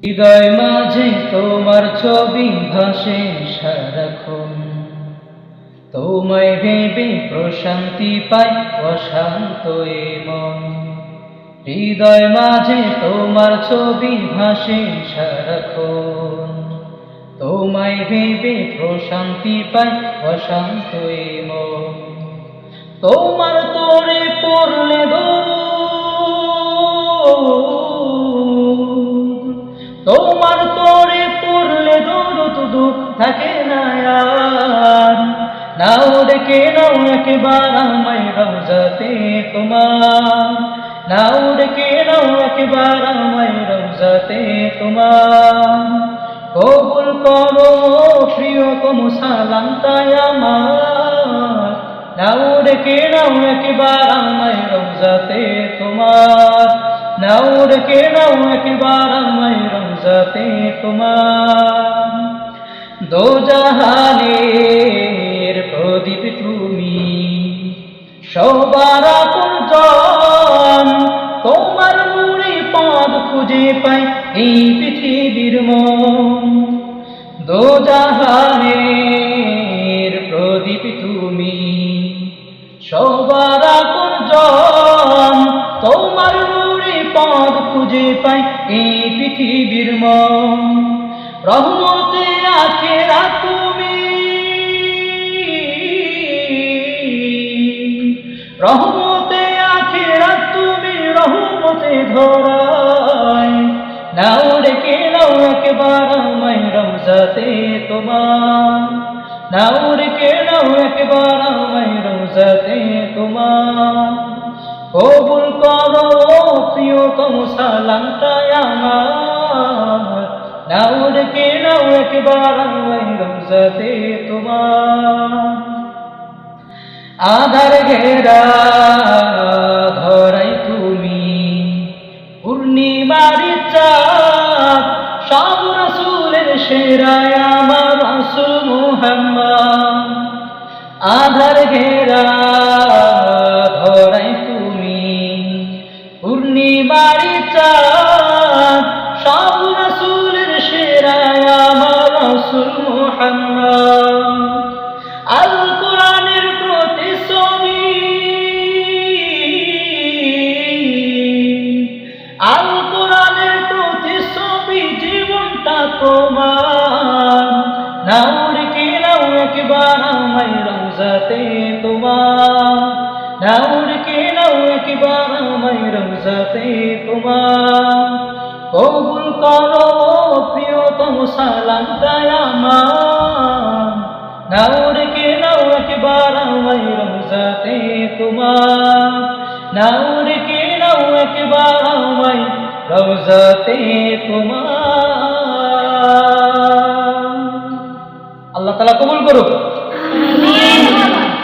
হৃদয় মাঝে তোমার ছবি ভাসে সারাক্ষণ, তোমায় ভেবে প্রশান্তি পাই অশান্ত এ মন। হৃদয় মাঝে তোমার ছবি ভাসে সারাক্ষণ, তোমায় ভেবে প্রশান্তি পাই অশান্ত এ মন। তোমার তোরে পড়লে তোমার তোরে পড়লে দরুদ দুঃখ থাকে না আর। নাও ডেকে নাও একবার আমায় রওজাতে তোমার, নাও ডেকে নাও একবার আমায় রওজাতে তোমার। কবুল করো প্রিয়তম সালামটাই আমার, নাও ডেকে নাও একবার আমায় রওজাতে তোমার, নাও ডেকে নাও একবার আমায় রওজাতে তোমার। দোজাহানের প্রদীপ তুমি, সবার আপনজন, তোমার নূরে পথ খুঁজে পাই এই পৃথিবীর মন। দোজাহানের প্রদীপ তুমি, সবার আপনজন, তোমার নূরে পথ খুঁজে পাই এই পৃথিবীর মন। রহমতে আখেরাত তুমি, রহমতে আখেরাত তুমি, রহমতে ধরাই। নাও ডেকে নাও একবার আমায় রওজাতে তোমার, নাও ডেকে নাও একবার আমায় রওজাতে তোমার। কবুল করো প্রিয়তম সালামটাই আমার, নাও ডেকে নাও একবার আমায় রওজাতে তোমার। আধার ঘেরা ধরাই তুমি, পূর্ণিমার চাঁদ, সব রাসূলের সেরা আমার রাসূল মুহাম্মদ। আধার ঘেরা ধরাই তুমি, পূর্ণিমার চাঁদ, সব রাসূলের সেরা আমার রাসূল মুহাম্মদ। আল কোরআনের প্রতিচ্ছবি, আল কোরআনের প্রতিচ্ছবি, জীবনটা তোমার। নাও ডেকে নাও একবার আমায় রওজাতে তোমার, নাও ডেকে নাও একবার আমায় রওজাতে তোমার। কবুল করো প্রিয়তম সালামটাই আমার, নাও ডেকে নাও একবার আমায় রওজাতে তোমার, নাও ডেকে নাও একবার আমায় রওজাতে তোমার। আল্লাহ তাআলা কবুল করুক।